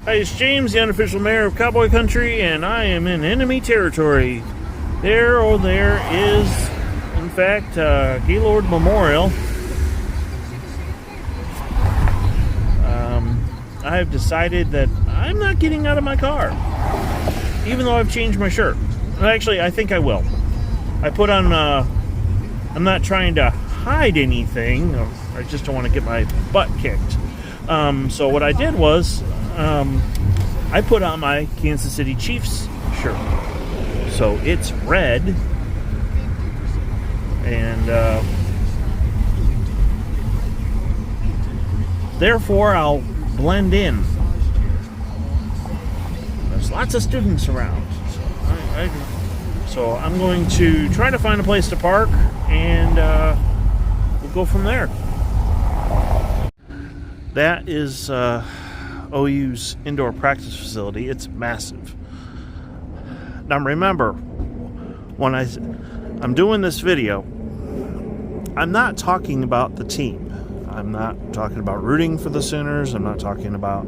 Hi, it's James, the unofficial mayor of Cowboy Country, and I am in enemy territory. There is, in fact, Gaylord Memorial. I have decided that I'm not getting out of my car, even though I've changed my shirt. Actually, I think I will. I put on, I'm not trying to hide anything. I just don't want to get my butt kicked. So what I did was, I put on my Kansas City Chiefs shirt. So it's red. And therefore I'll blend in. There's lots of students around. So I'm going to try to find a place to park, and we'll go from there. That is OU's indoor practice facility. It's massive. Now remember, when I'm doing this video, I'm not talking about the team. I'm not talking about rooting for the Sooners. I'm not talking about...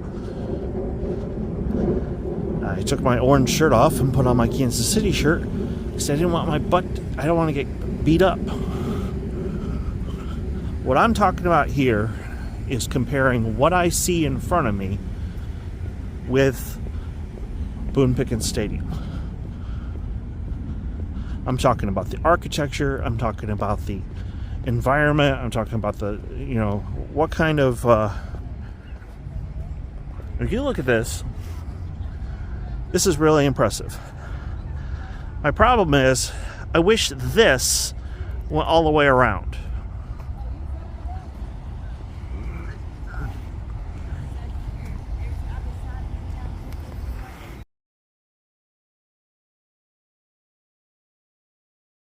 I took my orange shirt off and put on my Kansas City shirt because I didn't want my butt... I don't want to get beat up. What I'm talking about here is comparing what I see in front of me with Boone Pickens Stadium. I'm talking about the architecture. I'm talking about the environment. I'm talking about the, what kind of... if you look at this, this is really impressive. My problem is, I wish this went all the way around.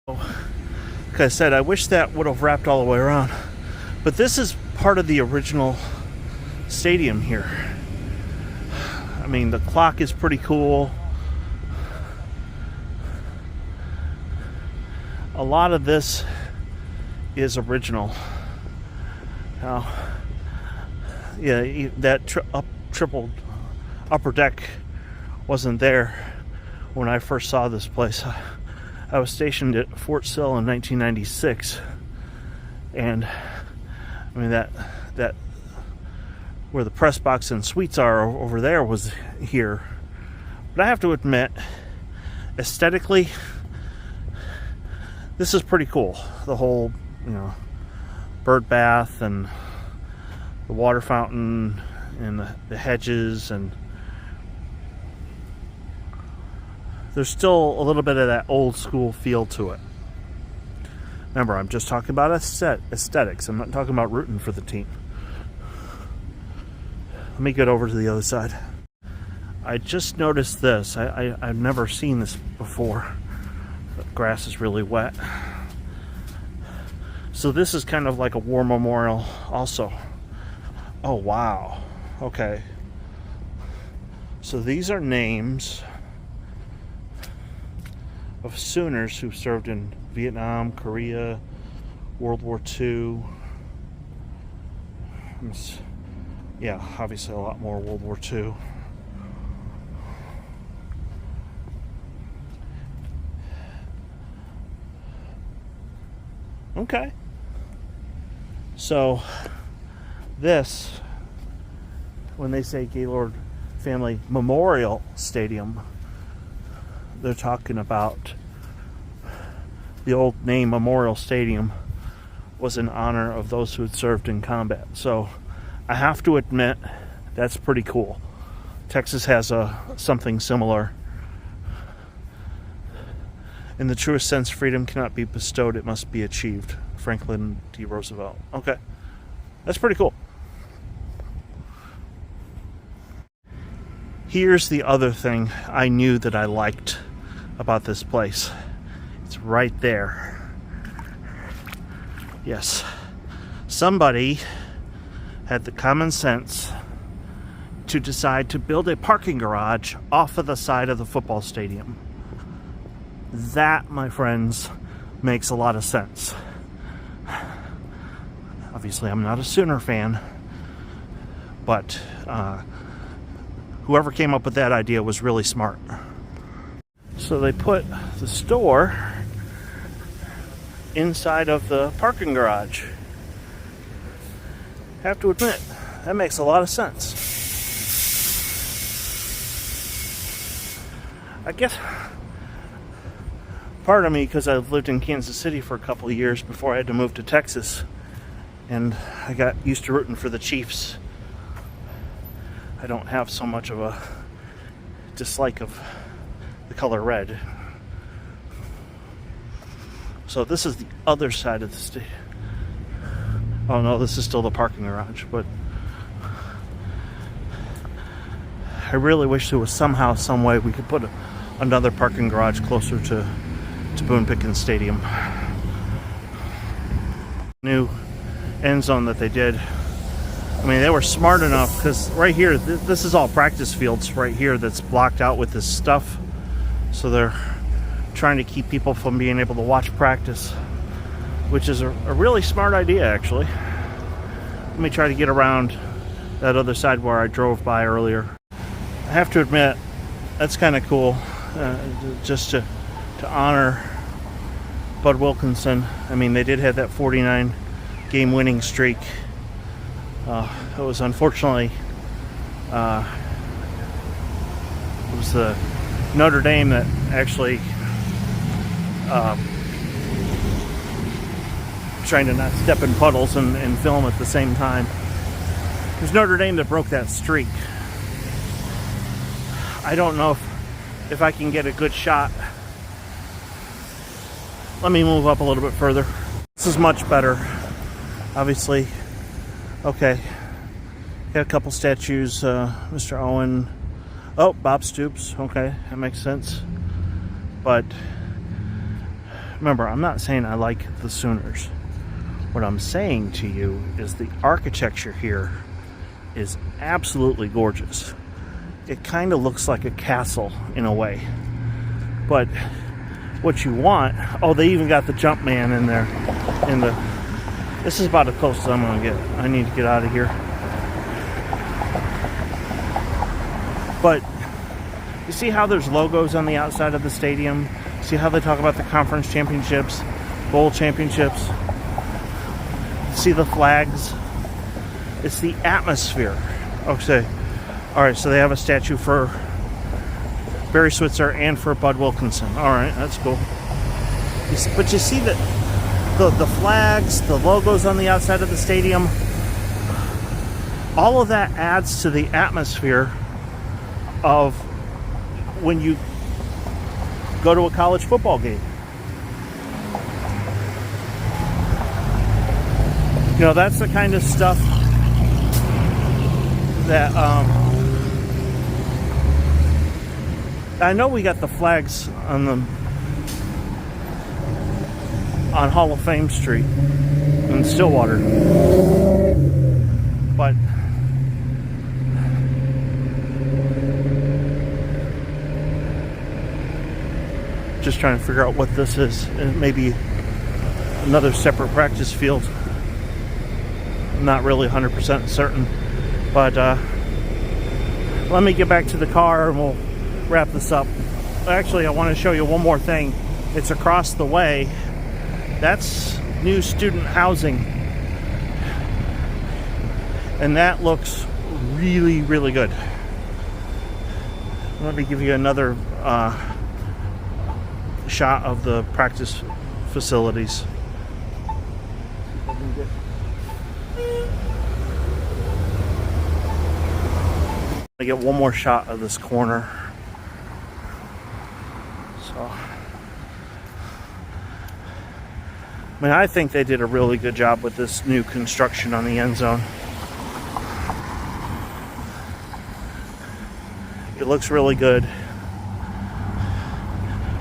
Like I said, I wish that would have wrapped all the way around. But this is part of the original stadium here. I mean, the clock is pretty cool. A lot of this is original. Now, yeah, that triple upper deck wasn't there when I first saw this place. I was stationed at Fort Sill in 1996, and I mean that where the press box and suites are over there was here. But I have to admit, aesthetically, this is pretty cool. The whole, bird bath and the water fountain and the hedges, and there's still a little bit of that old school feel to it. Remember, I'm just talking about aesthetics. I'm not talking about rooting for the team. Let me get over to the other side. I just noticed this. I've never seen this before. The grass is really wet. So this is kind of like a war memorial also. Oh, wow. Okay. So these are names of Sooners who served in Vietnam, Korea, World War II. Yeah, obviously a lot more World War II. Okay. So this, when they say Gaylord Family Memorial Stadium, they're talking about the old name Memorial Stadium was in honor of those who had served in combat. So I have to admit, that's pretty cool. Texas has something similar. In the truest sense, freedom cannot be bestowed, it must be achieved. Franklin D. Roosevelt. Okay, that's pretty cool. Here's the other thing I knew that I liked about this place. It's right there. Yes, somebody had the common sense to decide to build a parking garage off of the side of the football stadium. That, my friends, makes a lot of sense. Obviously, I'm not a Sooner fan, but whoever came up with that idea was really smart. So they put the store inside of the parking garage. Have to admit, that makes a lot of sense. I guess part of me, because I've lived in Kansas City for a couple of years before I had to move to Texas, and I got used to rooting for the Chiefs. I don't have so much of a dislike of the color red. So this is the other side of the state. Oh no, this is still the parking garage, but I really wish there was somehow, some way we could put another parking garage closer to Boone Pickens Stadium. New end zone that they did. I mean, they were smart enough, because right here, this is all practice fields right here that's blocked out with this stuff. So they're trying to keep people from being able to watch practice, which is a really smart idea, actually. Let me try to get around that other side where I drove by earlier. I have to admit, that's kind of cool, just to honor Bud Wilkinson. I mean, they did have that 49 game winning streak. It was unfortunately, it was the Notre Dame that actually trying to not step in puddles and film at the same time. It was Notre Dame that broke that streak. I don't know if I can get a good shot. Let me move up a little bit further. This is much better, obviously. Okay, got a couple statues. Mr. Owen. Oh, Bob Stoops. Okay, that makes sense. But remember, I'm not saying I like the Sooners. What I'm saying to you is the architecture here is absolutely gorgeous. It kind of looks like a castle in a way. But what you want... Oh, they even got the jump man in there. This is about as close as I'm going to get. I need to get out of here. But you see how there's logos on the outside of the stadium? See how they talk about the conference championships, bowl championships? See the flags? It's the atmosphere. Okay. All right, so they have a statue for Barry Switzer and for Bud Wilkinson. All right, that's cool. But you see that the flags, the logos on the outside of the stadium, all of that adds to the atmosphere of when you go to a college football game. You know, that's the kind of stuff that I know we got the flags on Hall of Fame Street in Stillwater, but just trying to figure out what this is. Maybe another separate practice field. I'm not really 100% certain, but let me get back to the car and we'll wrap this up. Actually, I want to show you one more thing. It's across the way. That's new student housing, and that looks really, really good. Let me give you another shot of the practice facilities. I get one more shot of this corner. So, I mean, I think they did a really good job with this new construction on the end zone. It looks really good.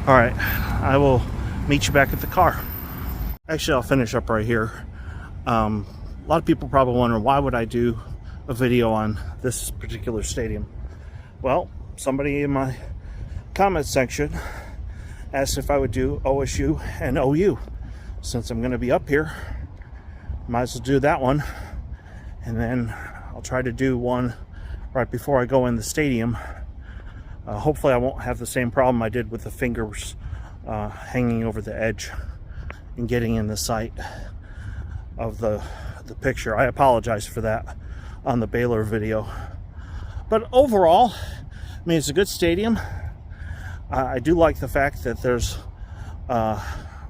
All right, I will meet you back at the car. Actually, I'll finish up right here. A lot of people probably wonder, why would I do a video on this particular stadium? Well, somebody in my comment section asked if I would do OSU and OU. Since I'm going to be up here, might as well do that one, and then I'll try to do one right before I go in the stadium. Hopefully I won't have the same problem I did with the fingers hanging over the edge and getting in the sight of the picture. I apologize for that on the Baylor video. But overall, I mean, it's a good stadium. I do like the fact that there's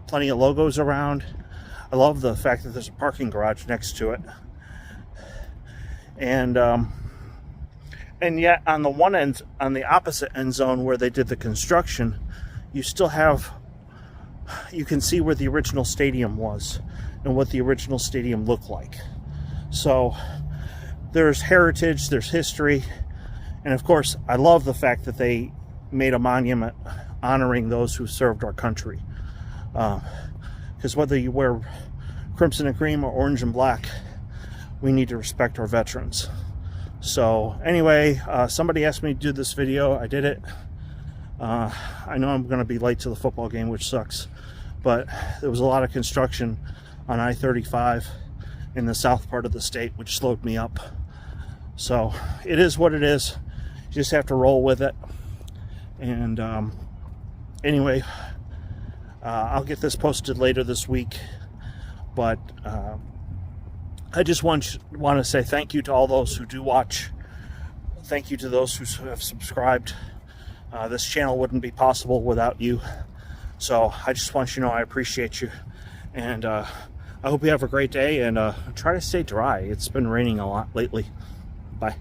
plenty of logos around. I love the fact that there's a parking garage next to it. And yet on the one end, on the opposite end zone where they did the construction, you still have, you can see where the original stadium was and what the original stadium looked like. So there's heritage, there's history, and of course I love the fact that they made a monument honoring those who served our country. Because whether you wear crimson and cream or orange and black, we need to respect our veterans. So anyway, somebody asked me to do this video. I did it. I know I'm going to be late to the football game, which sucks, but there was a lot of construction on I-35 in the south part of the state, which slowed me up. So it is what it is. You just have to roll with it. And anyway, I'll get this posted later this week, but I just want to say thank you to all those who do watch. Thank you to those who have subscribed. This channel wouldn't be possible without you. So I just want you to know I appreciate you. And I hope you have a great day, and try to stay dry. It's been raining a lot lately. Bye.